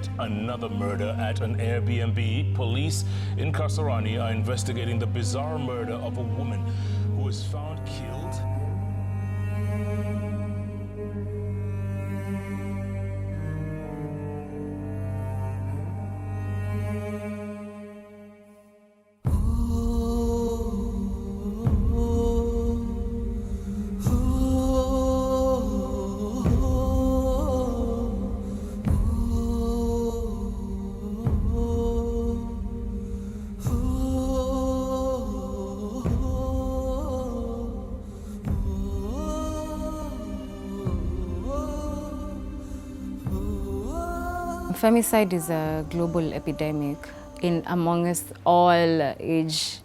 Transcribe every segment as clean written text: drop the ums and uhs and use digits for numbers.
yet another murder at an Airbnb. Police in Kasarani are investigating the bizarre murder of a woman who was found killed. Femicide is a global epidemic amongst all age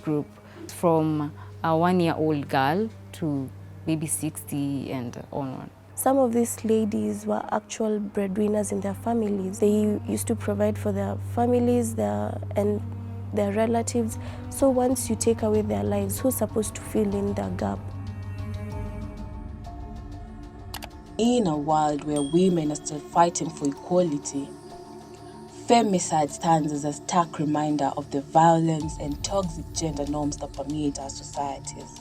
group, from a 1-year-old girl to maybe 60 and onward. Some of these ladies were actual breadwinners in their families. They used to provide for their families and their relatives. So once you take away their lives, who's supposed to fill in the gap? In a world where women are still fighting for equality, femicide stands as a stark reminder of the violence and toxic gender norms that permeate our societies.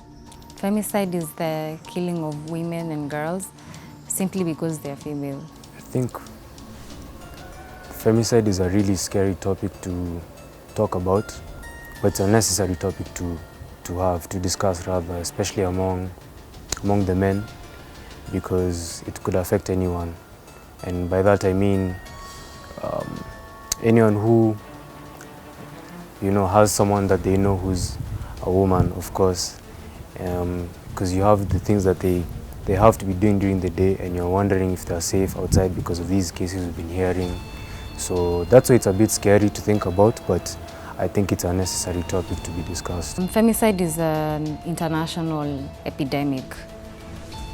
Femicide is the killing of women and girls simply because they are female. I think femicide is a really scary topic to talk about, but it's a necessary topic to discuss rather, especially among the men, because it could affect anyone. And by that I mean anyone who has someone that they know who's a woman, of course, because you have the things that they have to be doing during the day, and you're wondering if they're safe outside because of these cases we've been hearing. So that's why it's a bit scary to think about, but I think it's a necessary topic to be discussed. Femicide is an international epidemic,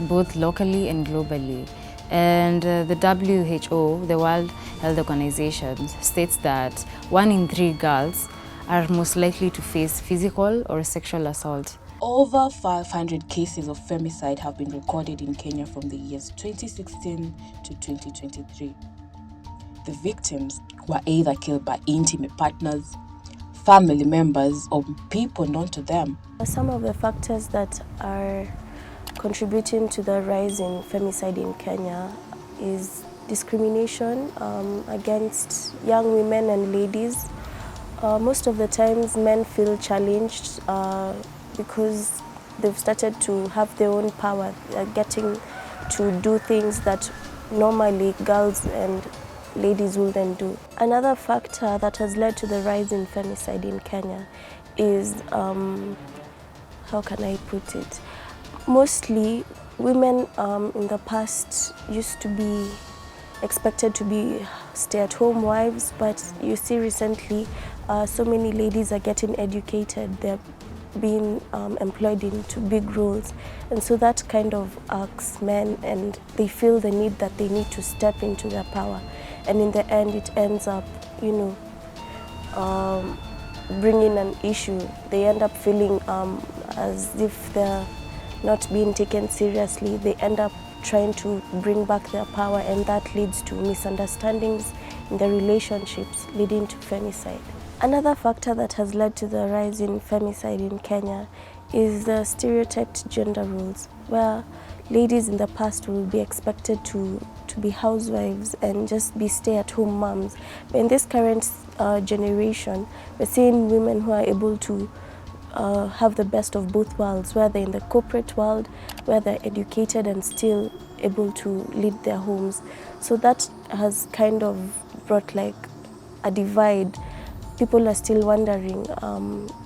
both locally and globally. And the WHO, the World Health Organization, states that 1 in 3 girls are most likely to face physical or sexual assault. Over 500 cases of femicide have been recorded in Kenya from the years 2016 to 2023. The victims were either killed by intimate partners, family members, or people known to them. Some of the factors that are contributing to the rise in femicide in Kenya is discrimination against young women and ladies. Most of the times men feel challenged because they've started to have their own power, getting to do things that normally girls and ladies wouldn't do. Another factor that has led to the rise in femicide in Kenya is, how can I put it? Mostly women in the past used to be expected to be stay-at-home wives, but you see recently so many ladies are getting educated. They're being employed into big roles, and so that kind of asks men, and they feel the need that they need to step into their power, and in the end it ends up bringing an issue. They end up feeling as if they're not being taken seriously. They end up trying to bring back their power, and that leads to misunderstandings in the relationships, leading to femicide. Another factor that has led to the rise in femicide in Kenya is the stereotyped gender roles, where ladies in the past will be expected to be housewives and just be stay-at-home moms. But in this current generation, we're seeing women who are able to have the best of both worlds, where they're in the corporate world, where they're educated and still able to lead their homes. So that has kind of brought like a divide. People are still wondering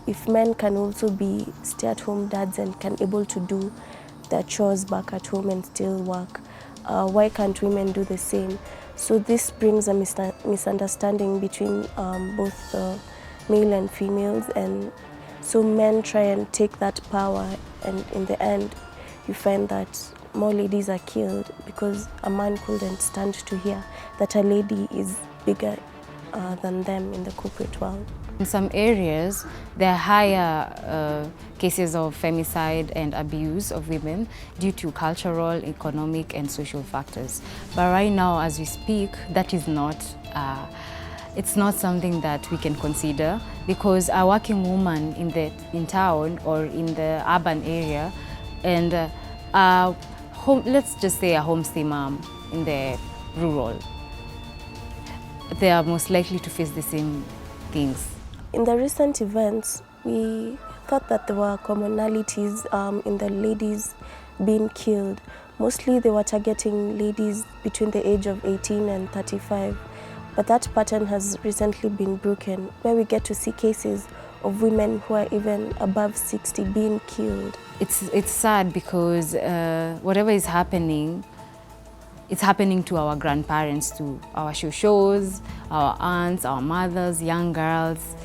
if men can also be stay-at-home dads and can able to do their chores back at home and still work. Why can't women do the same? So this brings a misunderstanding between both the male and females, and so men try and take that power, and in the end you find that more ladies are killed because a man couldn't stand to hear that a lady is bigger than them in the corporate world. In some areas, there are higher cases of femicide and abuse of women due to cultural, economic, and social factors. But right now, as we speak, that is not, it's not something that we can consider, because a working woman in town or in the urban area, and let's just say a homestay mom in the rural, they are most likely to face the same things. In the recent events, we thought that there were commonalities in the ladies being killed. Mostly they were targeting ladies between the age of 18 and 35. But that pattern has recently been broken, where we get to see cases of women who are even above 60 being killed. It's sad because whatever is happening, it's happening to our grandparents, to our shoshos, our aunts, our mothers, young girls.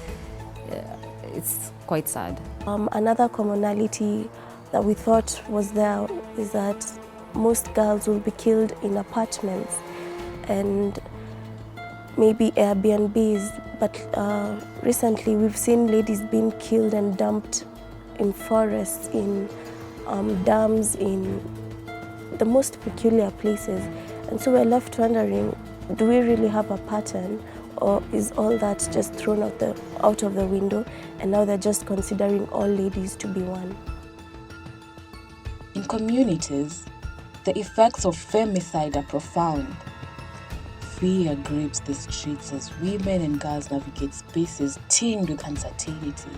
It's quite sad. Another commonality that we thought was there is that most girls will be killed in apartments and maybe Airbnbs, but recently we've seen ladies being killed and dumped in forests, in dams, in the most peculiar places. And so we're left wondering, do we really have a pattern, or is all that just thrown out of the window, and now they're just considering all ladies to be one? In communities, the effects of femicide are profound. Fear grips the streets as women and girls navigate spaces teemed with uncertainty,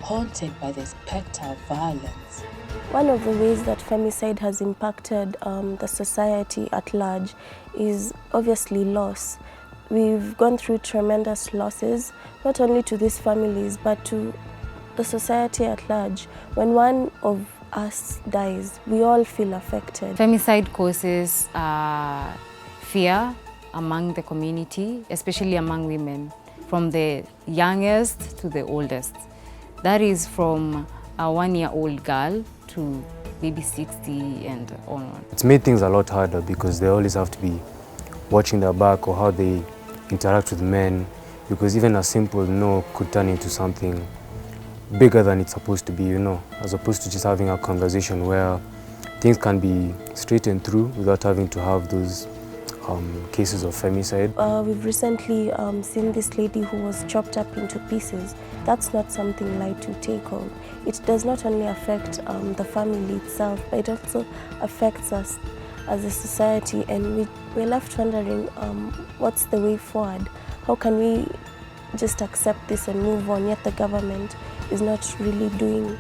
haunted by the spectre of violence. One of the ways that femicide has impacted the society at large is obviously loss. We've gone through tremendous losses, not only to these families, but to the society at large. When one of us dies, we all feel affected. Femicide causes fear among the community, especially among women, from the youngest to the oldest. That is from a 1-year-old girl to maybe 60 and onward. It's made things a lot harder because they always have to be watching their back or how they interact with men, because even a simple no could turn into something bigger than it's supposed to be, you know, as opposed to just having a conversation where things can be straightened through without having to have those cases of femicide. We've recently seen this lady who was chopped up into pieces. That's not something light to take on. It does not only affect the family itself, but it also affects us as a society, and we're left wondering what's the way forward? How can we just accept this and move on, yet the government is not really doing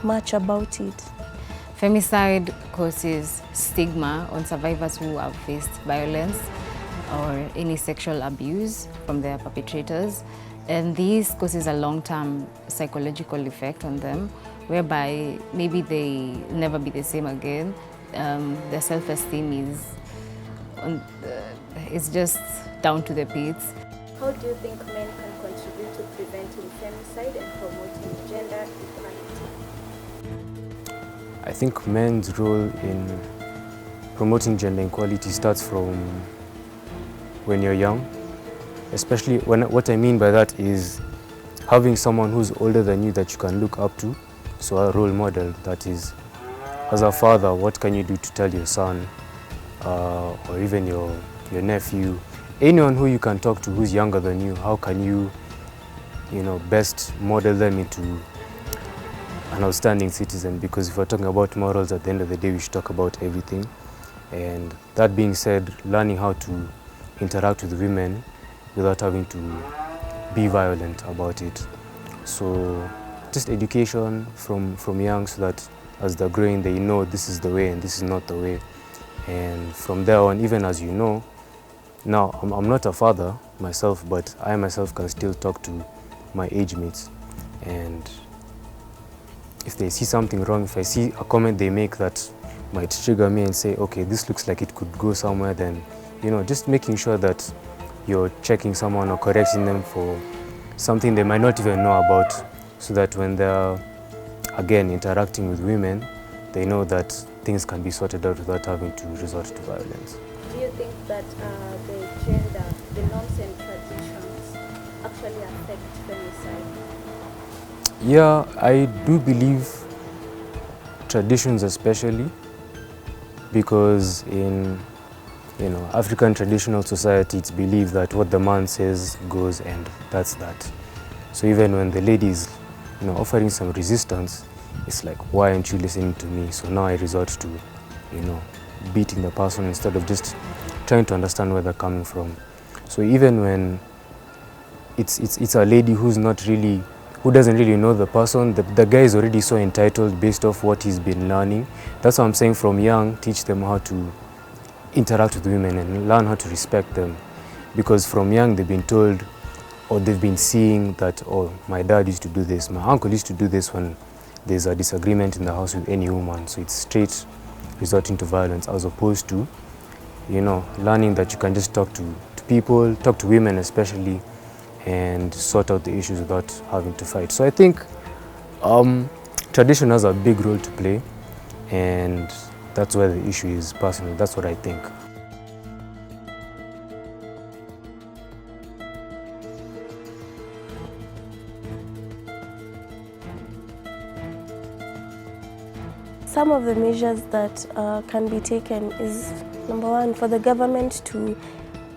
much about it? Femicide causes stigma on survivors who have faced violence or any sexual abuse from their perpetrators. And this causes a long-term psychological effect on them, whereby maybe they never be the same again. Their self-esteem is just down to the pits. How do you think men can contribute to preventing femicide and promoting gender equality? I think men's role in promoting gender equality starts from when you're young. Especially what I mean by that is having someone who's older than you that you can look up to. So a role model, that is, as a father, what can you do to tell your son or even your nephew, anyone who you can talk to who's younger than you, how can you best model them into an outstanding citizen? Because if we're talking about morals, at the end of the day, we should talk about everything. And that being said, learning how to interact with women without having to be violent about it. So just education from young, so that as they're growing, they know this is the way and this is not the way. And from there on, even as you know, now I'm not a father myself, but I myself can still talk to my age mates. And if they see something wrong, if I see a comment they make that might trigger me and say, okay, this looks like it could go somewhere, then, just making sure that you're checking someone or correcting them for something they might not even know about, so that when they're, again, interacting with women, they know that things can be sorted out without having to resort to violence. Do you think that the norms and traditions actually affect femicide? Yeah, I do believe traditions especially, because in African traditional society, it's believed that what the man says goes, and that's that. So even when the lady is offering some resistance, it's like, why aren't you listening to me? So now I resort to beating the person instead of just trying to understand where they're coming from. So even when it's a lady who doesn't really know the person, the guy is already so entitled based off what he's been learning. That's what I'm saying, from young, teach them how to interact with women and learn how to respect them. Because from young they've been told, or they've been seeing that, oh, my dad used to do this, my uncle used to do this when there's a disagreement in the house with any woman. So it's straight resorting to violence, as opposed to learning that you can just talk to people, talk to women especially, and sort out the issues without having to fight. So I think tradition has a big role to play, and that's where the issue is. Personally, that's what I think. Some of the measures that can be taken is, number one, for the government to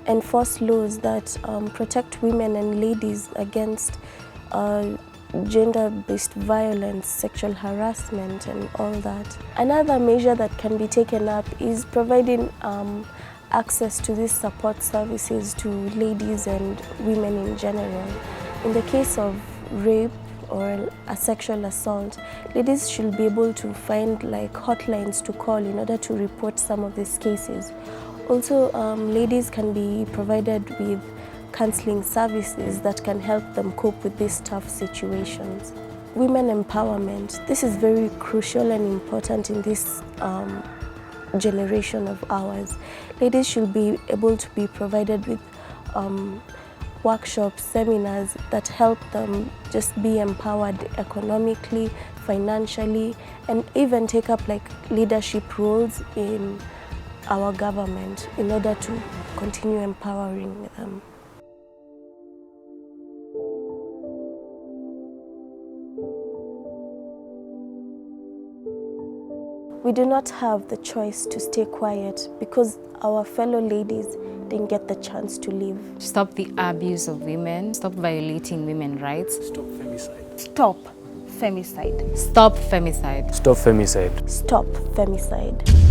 enforce laws that protect women and ladies against gender-based violence, sexual harassment, and all that. Another measure that can be taken up is providing access to these support services to ladies and women in general. In the case of rape or a sexual assault, ladies should be able to find hotlines to call in order to report some of these cases. Also, ladies can be provided with counseling services that can help them cope with these tough situations. Women empowerment. This is very crucial and important in this generation of ours. Ladies should be able to be provided with workshops, seminars that help them just be empowered economically, financially, and even take up leadership roles in our government in order to continue empowering them. We do not have the choice to stay quiet because our fellow ladies didn't get the chance to live. Stop the abuse of women. Stop violating women's rights. Stop femicide. Stop femicide. Stop femicide. Stop femicide. Stop femicide.